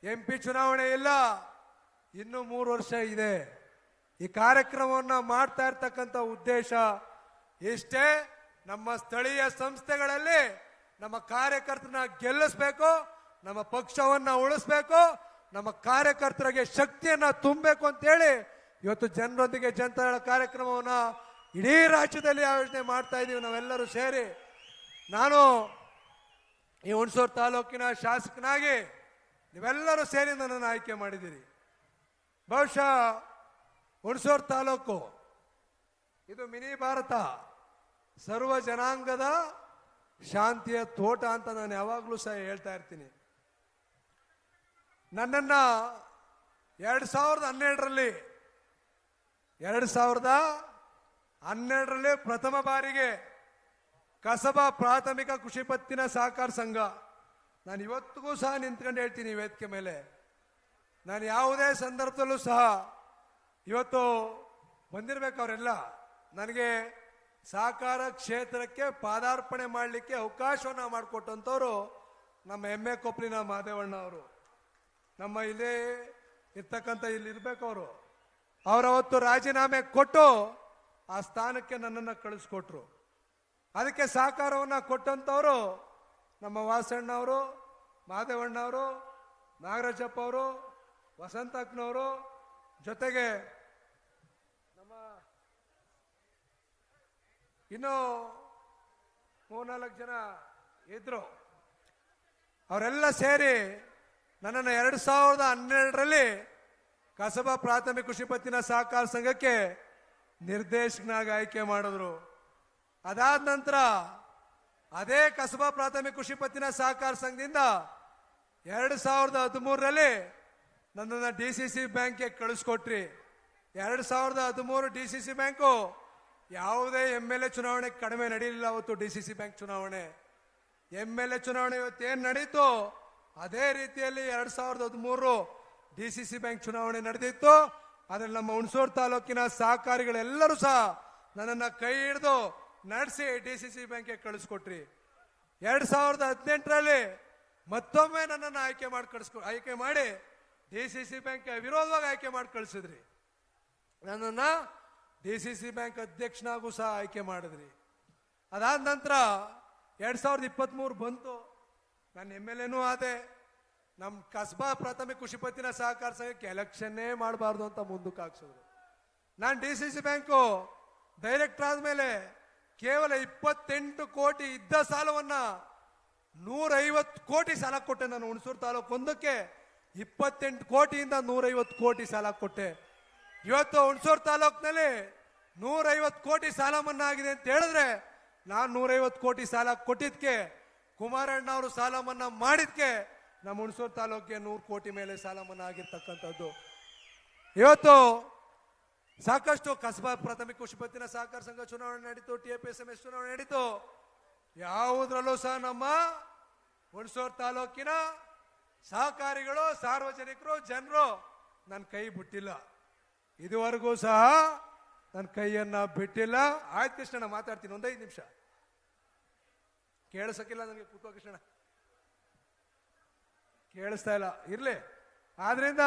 MP ಚುನಾವಣೆ ಇಲ್ಲ, ಇನ್ನು 3 ವರ್ಷ ಇದೆ. ಈ ಕಾರ್ಯಕ್ರಮವನ್ನ ಮಾಡ್ತಾ ಇರ್ತಕ್ಕಂಥ ಉದ್ದೇಶ ಇಷ್ಟೇ, ನಮ್ಮ ಸ್ಥಳೀಯ ಸಂಸ್ಥೆಗಳಲ್ಲಿ ನಮ್ಮ ಕಾರ್ಯಕರ್ತರನ್ನ ಗೆಲ್ಲಿಸ್ಬೇಕು, ನಮ್ಮ ಪಕ್ಷವನ್ನ ಉಳಿಸ್ಬೇಕು, ನಮ್ಮ ಕಾರ್ಯಕರ್ತರಿಗೆ ಶಕ್ತಿಯನ್ನ ತುಂಬಬೇಕು ಅಂತೇಳಿ ಇವತ್ತು ಜನರೊಂದಿಗೆ ಜನತಾದಳ ಕಾರ್ಯಕ್ರಮವನ್ನ ಇಡೀ ರಾಜ್ಯದಲ್ಲಿ ಆಯೋಜನೆ ಮಾಡ್ತಾ ಇದೀವಿ ನಾವೆಲ್ಲರೂ ಸೇರಿ. ನಾನು ಈ ಹುಣಸೂರು ತಾಲೂಕಿನ ಶಾಸಕನಾಗಿ ನೀವೆಲ್ಲರೂ ಸೇರಿ ನನ್ನನ್ನು ಆಯ್ಕೆ ಮಾಡಿದ್ದೀರಿ. ಬಹುಶಃ ಹುಣಸೂರು ತಾಲೂಕು ಇದು ಮಿನಿ ಭಾರತ, ಸರ್ವ ಜನಾಂಗದ ಶಾಂತಿಯ ತೋಟ ಅಂತ ನಾನು ಯಾವಾಗಲೂ ಸಹ ಹೇಳ್ತಾ ಇರ್ತೀನಿ. ನನ್ನನ್ನ 2012ರಲ್ಲಿ ಪ್ರಥಮ ಬಾರಿಗೆ ಕಸಬಾ ಪ್ರಾಥಮಿಕ ಕೃಷಿ ಪತ್ತಿನ ಸಹಕಾರ ಸಂಘ, ನಾನು ಇವತ್ತಿಗೂ ಸಹ ನಿಂತ್ಕೊಂಡು ಹೇಳ್ತೀನಿ ವೇದಿಕೆ ಮೇಲೆ, ನಾನು ಯಾವುದೇ ಸಂದರ್ಭದಲ್ಲೂ ಸಹ ಇವತ್ತು ಬಂದಿರಬೇಕು ಅವರೆಲ್ಲ ನನಗೆ ಸಹಕಾರ ಕ್ಷೇತ್ರಕ್ಕೆ ಪಾದಾರ್ಪಣೆ ಮಾಡಲಿಕ್ಕೆ ಅವಕಾಶವನ್ನು ಮಾಡಿಕೊಟ್ಟಂಥವ್ರು ನಮ್ಮ MA ಕೊಪ್ಪಲಿನ ಮಾದೇವಣ್ಣ ಅವರು. ನಮ್ಮ ಇಲ್ಲೇ ಇರ್ತಕ್ಕಂಥ ಇಲ್ಲಿ ಇರ್ಬೇಕು ಅವರು. ಅವರವತ್ತು ರಾಜೀನಾಮೆ ಕೊಟ್ಟು ಆ ಸ್ಥಾನಕ್ಕೆ ನನ್ನನ್ನು ಕಳಿಸ್ಕೊಟ್ರು. ಅದಕ್ಕೆ ಸಹಕಾರವನ್ನು ಕೊಟ್ಟಂಥವರು ನಮ್ಮ ವಾಸಣ್ಣವರು, ಮಾದೇವಣ್ಣವರು, ನಾಗರಾಜಪ್ಪ ಅವರು, ವಸಂತಕ್ಕನವರು, ಜೊತೆಗೆ ನಮ್ಮ ಇನ್ನೂ 3-4 ಜನ ಇದ್ರು. ಅವರೆಲ್ಲ ಸೇರಿ ನನ್ನನ್ನು 2012ರಲ್ಲಿ ಕಸಬಾ ಪ್ರಾಥಮಿಕ ಕೃಷಿ ಪತ್ತಿನ ಸಹಕಾರ ಸಂಘಕ್ಕೆ ನಿರ್ದೇಶಕನಾಗಿ ಆಯ್ಕೆ ಮಾಡಿದ್ರು. ಅದಾದ ನಂತರ ಅದೇ ಕಸಬಾ ಪ್ರಾಥಮಿಕ ಕೃಷಿ ಪತ್ತಿನ ಸಹಕಾರ ಸಂಘದಿಂದ 2013ರಲ್ಲಿ ನನ್ನನ್ನು DCC ಬ್ಯಾಂಕ್ಗೆ ಕಳಿಸ್ಕೊಟ್ರಿ. 2013 DCC ಬ್ಯಾಂಕು ಯಾವುದೇ MLA ಚುನಾವಣೆ ಕಡಿಮೆ ನಡೀಲಿಲ್ಲ. ಅವತ್ತು DCC ಬ್ಯಾಂಕ್ ಚುನಾವಣೆ, MLA ಚುನಾವಣೆ ಇವತ್ತೇನು ನಡೀತು ಅದೇ ರೀತಿಯಲ್ಲಿ 2013 DCC ಬ್ಯಾಂಕ್ ಚುನಾವಣೆ ನಡೆದಿತ್ತು. ಅದರಲ್ಲಿ ನಮ್ಮ ಹುಣಸೂರು ತಾಲೂಕಿನ ಸಹಕಾರಿಗಳೆಲ್ಲರೂ ಸಹ ನನ್ನನ್ನು ಕೈ ಹಿಡಿದು ನಡೆಸಿ DCC ಬ್ಯಾಂಕ್ಗೆ ಕಳಿಸ್ಕೊಟ್ರಿ. 2018ರಲ್ಲಿ ಮತ್ತೊಮ್ಮೆ ನನ್ನನ್ನು ಆಯ್ಕೆ ಮಾಡಿ DCC ಬ್ಯಾಂಕ್ ವಿರೋಧವಾಗಿ ಆಯ್ಕೆ ಮಾಡಿ ಕಳಿಸಿದ್ರಿ. ನನ್ನನ್ನ DCC ಬ್ಯಾಂಕ್ ಅಧ್ಯಕ್ಷನಾಗೂ ಸಹ ಆಯ್ಕೆ ಮಾಡಿದ್ರಿ. ಅದಾದ ನಂತರ 2023 ಬಂತು, ನಾನು MLAನೂ ಆದೆ. ನಮ್ಮ ಕಸಬಾ ಪ್ರಾಥಮಿಕ ಕೃಷಿ ಪತ್ತಿನ ಸಹಕಾರ ಸಂಘಕ್ಕೆ ಎಲೆಕ್ಷನ್ನೇ ಮಾಡಬಾರ್ದು ಅಂತ ಮುಂದಕ್ಕೆ ಹಾಕ್ಸಿದ್ರು. ನಾನು DCC ಬ್ಯಾಂಕು ಡೈರೆಕ್ಟರ್ ಆದ್ಮೇಲೆ ಕೇವಲ 28 ಕೋಟಿ ಇದ್ದ ಸಾಲವನ್ನ 150 ಕೋಟಿ ಸಾಲ ಕೊಟ್ಟೆ. ನಾನು ಹುಣಸೂರು ತಾಲೂಕು ಒಂದಕ್ಕೆ 28 ಕೋಟಿಯಿಂದ 150 ಕೋಟಿ ಸಾಲ ಕೊಟ್ಟೆ. ಇವತ್ತು ಹುಣಸೂರು ತಾಲೂಕಿನಲ್ಲಿ 150 ಕೋಟಿ ಸಾಲ ಮನ್ನಾ ಆಗಿದೆ ಅಂತ ಹೇಳಿದ್ರೆ ನಾನು 150 ಕೋಟಿ ಸಾಲ ಕೊಟ್ಟಿದ್ಕೆ, ಕುಮಾರಣ್ಣ ಅವರು ಸಾಲ ಮನ್ನಾ ಮಾಡಿದ್ಕೆ ನಮ್ಮ ಹುಣಸೂರು ತಾಲೂಕಿಗೆ 100 ಕೋಟಿ ಮೇಲೆ ಸಾಲ ಮನ್ನಾ ಆಗಿರ್ತಕ್ಕಂಥದ್ದು. ಇವತ್ತು ಸಾಕಷ್ಟು ಕಸಬಾ ಪ್ರಾಥಮಿಕ ಕೃಷಿ ಪತ್ತಿನ ಸಹಕಾರ ಸಂಘ ಚುನಾವಣೆ ನಡೀತು, TFSMS ಚುನಾವಣೆ ನಡೀತು. ಯಾವುದ್ರಲ್ಲೂ ಸಹ ನಮ್ಮ ಹುಣಸೂರು ತಾಲೂಕಿನ ಸಹಕಾರಿಗಳು, ಸಾರ್ವಜನಿಕರು, ಜನರು ನನ್ನ ಕೈ ಬಿಟ್ಟಿಲ್ಲ. ಇದುವರೆಗೂ ಸಹ ನನ್ನ ಕೈಯನ್ನ ಬಿಟ್ಟಿಲ್ಲ. ಆಯ್ತು ಕೃಷ್ಣ, ಮಾತಾಡ್ತೀನಿ, 1-5 ನಿಮಿಷ ಕೇಳಿಸಕ್ಕಿಲ್ಲ ನನಗೆ. ಕೂತ್ಕೋ ಕೃಷ್ಣ, ಕೇಳಿಸ್ತಾ ಇಲ್ಲ, ಇರ್ಲಿ. ಆದ್ರಿಂದ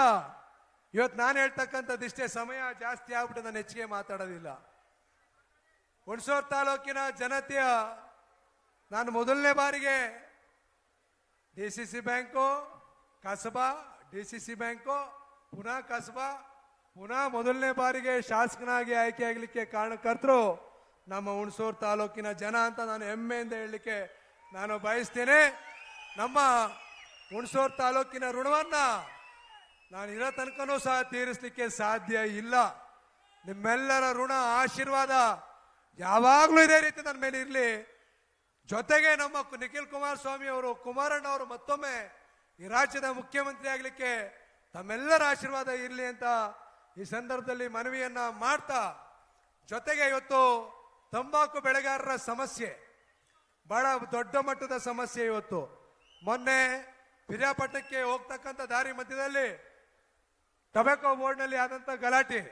ಇವತ್ತು ನಾನು ಹೇಳ್ತಕ್ಕಂಥದ್ದಿಷ್ಟೇ, ಸಮಯ ಜಾಸ್ತಿ ಆಗ್ಬಿಟ್ಟು ನಾನು ಹೆಚ್ಚಿಗೆ ಮಾತಾಡೋದಿಲ್ಲ. ಹುಣಸೂರು ತಾಲೂಕಿನ ಜನತೆಯ ನಾನು ಮೊದಲನೇ ಬಾರಿಗೆ DCC ಬ್ಯಾಂಕು, ಕಸಬಾ, DCC ಬ್ಯಾಂಕು, ಪುನಃ ಕಸಬಾ, ಪುನಃ ಮೊದಲನೇ ಬಾರಿಗೆ ಶಾಸಕನಾಗಿ ಆಯ್ಕೆ ಆಗಲಿಕ್ಕೆ ಕಾರಣಕರ್ತರು ನಮ್ಮ ಹುಣಸೂರು ತಾಲೂಕಿನ ಜನ ಅಂತ ನಾನು ಹೆಮ್ಮೆಯಿಂದ ಹೇಳಲಿಕ್ಕೆ ನಾನು ಬಯಸ್ತೇನೆ. ನಮ್ಮ ಹುಣಸೂರು ತಾಲೂಕಿನ ಋಣವನ್ನ ನಾನು ಇರೋ ತನಕನೂ ಸಹ ತೀರಿಸಲಿಕ್ಕೆ ಸಾಧ್ಯ ಇಲ್ಲ. ನಿಮ್ಮೆಲ್ಲರ ಋಣ ಆಶೀರ್ವಾದ ಯಾವಾಗಲೂ ಇದೇ ರೀತಿ ನನ್ನ ಮೇಲೆ ಇರಲಿ. ಜೊತೆಗೆ ನಮ್ಮ ನಿಖಿಲ್ ಕುಮಾರಸ್ವಾಮಿ ಅವರು, ಕುಮಾರಣ್ಣ ಅವರು ಮತ್ತೊಮ್ಮೆ ಈ ರಾಜ್ಯದ ಮುಖ್ಯಮಂತ್ರಿ ಆಗಲಿಕ್ಕೆ ತಮ್ಮೆಲ್ಲರ ಆಶೀರ್ವಾದ ಇರಲಿ ಅಂತ ಈ ಸಂದರ್ಭದಲ್ಲಿ ಮನವಿಯನ್ನ ಮಾಡ್ತಾ, ಜೊತೆಗೆ ಇವತ್ತು ತಂಬಾಕು ಬೆಳೆಗಾರರ ಸಮಸ್ಯೆ ಬಹಳ ದೊಡ್ಡ ಮಟ್ಟದ ಸಮಸ್ಯೆ. ಇವತ್ತು ಮೊನ್ನೆ ಪಿರಿಯಾಪಟ್ಟಣಕ್ಕೆ ಹೋಗ್ತಕ್ಕಂಥ ದಾರಿ ಮಧ್ಯದಲ್ಲಿ ಟೊಬ್ಯಾಕೋ ಬೋರ್ಡ್ನಲ್ಲಿ ಆದಂತ ಗಲಾಟೆ,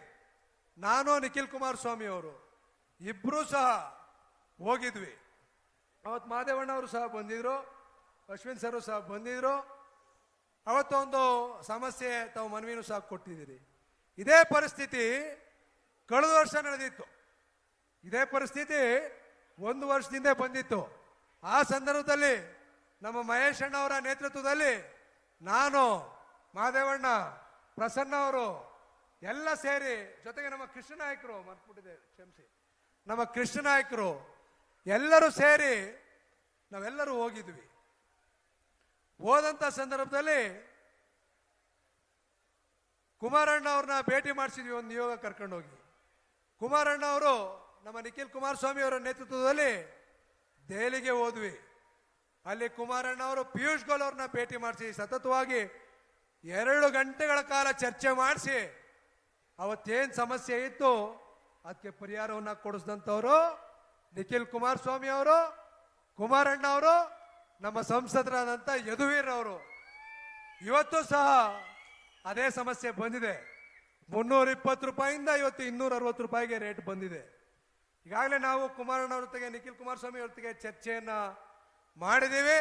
ನಾನು ನಿಖಿಲ್ ಕುಮಾರಸ್ವಾಮಿ ಅವರು ಇಬ್ರು ಸಹ ಹೋಗಿದ್ವಿ. ಅವತ್ತು ಮಾದೇವಣ್ಣ ಅವರು ಸಹ ಬಂದಿದ್ರು, ಅಶ್ವಿನ್ ಸರ್ ಸಹ ಬಂದಿದ್ರು. ಅವತ್ತೊಂದು ಸಮಸ್ಯೆ ತಾವು ಮನವಿನೂ ಸಹ ಕೊಟ್ಟಿದ್ದೀರಿ. ಇದೇ ಪರಿಸ್ಥಿತಿ ಕಳೆದ ವರ್ಷ ನಡೆದಿತ್ತು. ಇದೇ ಪರಿಸ್ಥಿತಿ 1 ವರ್ಷದಿಂದ ಬಂದಿತ್ತು. ಆ ಸಂದರ್ಭದಲ್ಲಿ ನಮ್ಮ ಮಹೇಶ್ ಅಣ್ಣ ಅವರ ನೇತೃತ್ವದಲ್ಲಿ ನಾನು, ಮಾದೇವಣ್ಣ, ಪ್ರಸನ್ನ ಅವರು ಎಲ್ಲ ಸೇರಿ, ಜೊತೆಗೆ ನಮ್ಮ ಕೃಷ್ಣ ನಾಯಕರು, ಮರ್ತ್ಬಿಟ್ಟಿದೆ ಕ್ಷಮಿಸಿ, ನಮ್ಮ ಕೃಷ್ಣ ನಾಯಕರು ಎಲ್ಲರೂ ಸೇರಿ ನಾವೆಲ್ಲರೂ ಹೋಗಿದ್ವಿ. ಹೋದಂತ ಸಂದರ್ಭದಲ್ಲಿ ಕುಮಾರಣ್ಣ ಅವ್ರನ್ನ ಭೇಟಿ ಮಾಡಿಸಿದ್ವಿ, ಒಂದು ನಿಯೋಗ ಕರ್ಕೊಂಡೋಗಿ. ಕುಮಾರಣ್ಣ ಅವರು ನಮ್ಮ ನಿಖಿಲ್ ಕುಮಾರಸ್ವಾಮಿ ಅವರ ನೇತೃತ್ವದಲ್ಲಿ ದೆಹಲಿಗೆ ಹೋದ್ವಿ. ಅಲ್ಲಿ ಕುಮಾರಣ್ಣ ಅವರು ಪಿಯೂಷ್ ಗೋಯಲ್ ಅವ್ರನ್ನ ಭೇಟಿ ಮಾಡಿಸಿ ಸತತವಾಗಿ 2 ಗಂಟೆಗಳ ಕಾಲ ಚರ್ಚೆ ಮಾಡಿಸಿ ಅವತ್ತೇನ್ ಸಮಸ್ಯೆ ಇತ್ತು ಅದಕ್ಕೆ ಪರಿಹಾರವನ್ನ ಕೊಡಿಸಿದಂಥವ್ರು ನಿಖಿಲ್ ಕುಮಾರಸ್ವಾಮಿ ಅವರು, ಕುಮಾರಣ್ಣ ಅವರು, ನಮ್ಮ ಸಂಸದರಾದಂಥ ಯದುವೀರ್ ಅವರು. ಇವತ್ತು ಸಹ ಅದೇ ಸಮಸ್ಯೆ ಬಂದಿದೆ. 320 ರೂಪಾಯಿಂದ ಇವತ್ತು 260 ರೂಪಾಯಿಗೆ ರೇಟ್ ಬಂದಿದೆ. ಈಗಾಗಲೇ ನಾವು ಕುಮಾರಣ್ಣ ಅವ್ರ ಜೊತೆಗೆ, ನಿಖಿಲ್ ಕುಮಾರಸ್ವಾಮಿ ಅವ್ರ ಜೊತೆಗೆ ಚರ್ಚೆಯನ್ನ ಮಾಡಿದ್ದೀವಿ.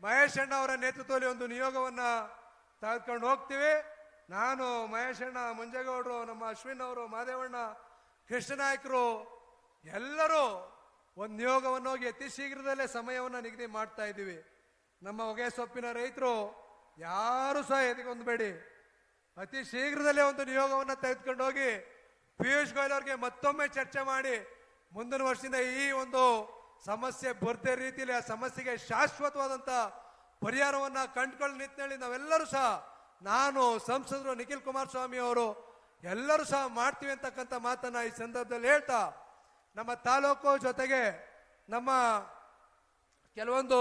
ಮಹೇಶ್ ಅಣ್ಣ ಅವರ ನೇತೃತ್ವದಲ್ಲಿ ಒಂದು ನಿಯೋಗವನ್ನ ತೆಗೆದುಕೊಂಡು ಹೋಗ್ತೀವಿ. ನಾನು, ಮಹೇಶ್ ಅಣ್ಣ, ಮಂಜೇಗೌಡರು, ನಮ್ಮ ಅಶ್ವಿನ್ ಅವರು, ಮಾದೇವಣ್ಣ, ಕೃಷ್ಣ ನಾಯಕರು ಎಲ್ಲರೂ ಒಂದು ನಿಯೋಗವನ್ನು ಹೋಗಿ ಅತಿ ಶೀಘ್ರದಲ್ಲೇ ಸಮಯವನ್ನು ನಿಗದಿ ಮಾಡ್ತಾ ಇದ್ದೀವಿ. ನಮ್ಮ ಹೊಗೆ ಸೊಪ್ಪಿನ ರೈತರು ಯಾರು ಸಹ ಎದೆಗೊಂದ್ಬೇಡಿ, ಅತಿ ಶೀಘ್ರದಲ್ಲೇ ಒಂದು ನಿಯೋಗವನ್ನು ತೆಗೆದುಕೊಂಡು ಹೋಗಿ ಪಿಯೂಷ್ ಗೋಯಲ್ ಅವ್ರಿಗೆ ಮತ್ತೊಮ್ಮೆ ಚರ್ಚೆ ಮಾಡಿ ಮುಂದಿನ ವರ್ಷದಿಂದ ಈ ಒಂದು ಸಮಸ್ಯೆ ಬರ್ದೇ ರೀತಿಯಲ್ಲಿ ಆ ಸಮಸ್ಯೆಗೆ ಶಾಶ್ವತವಾದಂತ ಪರಿಹಾರವನ್ನ ಕಂಡುಕೊಳ್ಳೋ ನಿಟ್ಟಿನಲ್ಲಿ ನಾವೆಲ್ಲರೂ ಸಹ, ನಾನು, ಸಂಸದರು, ನಿಖಿಲ್ ಕುಮಾರಸ್ವಾಮಿ ಅವರು ಎಲ್ಲರೂ ಸಹ ಮಾಡ್ತೀವಿ ಅಂತಕ್ಕಂಥ ಮಾತನ್ನ ಈ ಸಂದರ್ಭದಲ್ಲಿ ಹೇಳ್ತಾ, ನಮ್ಮ ತಾಲೂಕು ಜೊತೆಗೆ ನಮ್ಮ ಕೆಲವೊಂದು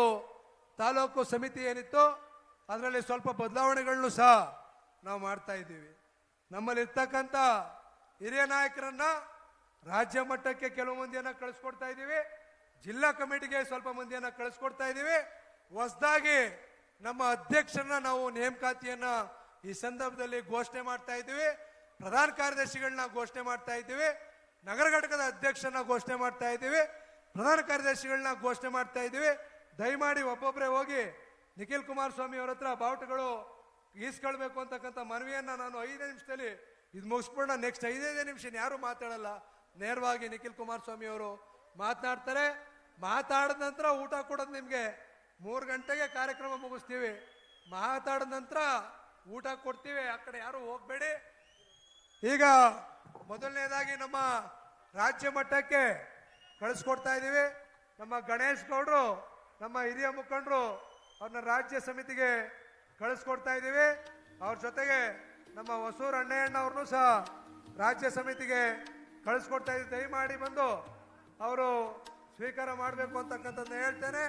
ತಾಲೂಕು ಸಮಿತಿ ಏನಿತ್ತು ಅದರಲ್ಲಿ ಸ್ವಲ್ಪ ಬದಲಾವಣೆಗಳನ್ನು ಸಹ ನಾವು ಮಾಡ್ತಾ ಇದ್ದೀವಿ. ನಮ್ಮಲ್ಲಿ ಇರ್ತಕ್ಕಂಥ ಹಿರಿಯ ನಾಯಕರನ್ನ ರಾಜ್ಯ ಮಟ್ಟಕ್ಕೆ ಕೆಲವು ಮಂದಿಯನ್ನ ಕಳಿಸ್ಕೊಡ್ತಾ ಇದ್ದೀವಿ, ಜಿಲ್ಲಾ ಕಮಿಟಿಗೆ ಸ್ವಲ್ಪ ಮಂದಿಯನ್ನ ಕಳಿಸ್ಕೊಡ್ತಾ ಇದ್ದೀವಿ. ಹೊಸದಾಗಿ ನಮ್ಮ ಅಧ್ಯಕ್ಷರನ್ನ ನಾವು ನೇಮಕಾತಿಯನ್ನ ಈ ಸಂದರ್ಭದಲ್ಲಿ ಘೋಷಣೆ ಮಾಡ್ತಾ ಇದ್ದೀವಿ. ಪ್ರಧಾನ ಕಾರ್ಯದರ್ಶಿಗಳನ್ನ ಘೋಷಣೆ ಮಾಡ್ತಾ ಇದ್ದೀವಿ. ನಗರ ಘಟಕದ ಅಧ್ಯಕ್ಷರನ್ನ ಘೋಷಣೆ ಮಾಡ್ತಾ ಇದ್ದೀವಿ. ಪ್ರಧಾನ ಕಾರ್ಯದರ್ಶಿಗಳನ್ನ ಘೋಷಣೆ ಮಾಡ್ತಾ ಇದ್ದೀವಿ. ದಯಮಾಡಿ ಒಬ್ಬೊಬ್ಬರೇ ಹೋಗಿ ನಿಖಿಲ್ ಕುಮಾರಸ್ವಾಮಿ ಅವರ ಹತ್ರ ಬಾವುಟಗಳು ಈಸ್ಕೊಳ್ಬೇಕು ಅಂತಕ್ಕಂಥ ಮನವಿಯನ್ನ ನಾನು 5 ನಿಮಿಷದಲ್ಲಿ ಇದು ಮುಗಿಸ್ಬಿಡೋಣ. ನೆಕ್ಸ್ಟ್ 5 ನಿಮಿಷ ಯಾರು ಮಾತಾಡಲ್ಲ, ನೇರವಾಗಿ ನಿಖಿಲ್ ಕುಮಾರಸ್ವಾಮಿ ಅವರು ಮಾತನಾಡ್ತಾರೆ. ಮಾತಾಡಿದ ನಂತರ ಊಟ ಕೊಡೋದು ನಿಮ್ಗೆ 3 ಗಂಟೆಗೆ ಕಾರ್ಯಕ್ರಮ ಮುಗಿಸ್ತೀವಿ. ಮಾತಾಡಿದ ನಂತರ ಊಟ ಕೊಡ್ತೀವಿ, ಆ ಕಡೆ ಯಾರು ಹೋಗ್ಬೇಡಿ. ಈಗ ಮೊದಲನೇದಾಗಿ ನಮ್ಮ ರಾಜ್ಯ ಮಟ್ಟಕ್ಕೆ ಕಳಿಸ್ಕೊಡ್ತಾ ಇದ್ದೀವಿ. ನಮ್ಮ ಗಣೇಶ್ ಗೌಡ್ರು, ನಮ್ಮ ಹಿರಿಯ ಮುಖಂಡರು, ಅವ್ರನ್ನ ರಾಜ್ಯ ಸಮಿತಿಗೆ ಕಳಿಸ್ಕೊಡ್ತಾ ಇದ್ದೀವಿ. ಅವ್ರ ಜೊತೆಗೆ ನಮ್ಮ ಹೊಸೂರು ಅಣ್ಣಯ್ಯಣ್ಣ ಅವ್ರನ್ನೂ ಸಹ ರಾಜ್ಯ ಸಮಿತಿಗೆ ಕಳಿಸ್ಕೊಡ್ತಾ ಇದ್ದೀವಿ. ದಯಮಾಡಿ ಬಂದು ಅವರು ಸ್ವೀಕಾರ ಮಾಡಬೇಕು ಅಂತಕ್ಕಂಥದ್ದನ್ನ ಹೇಳ್ತೇನೆ.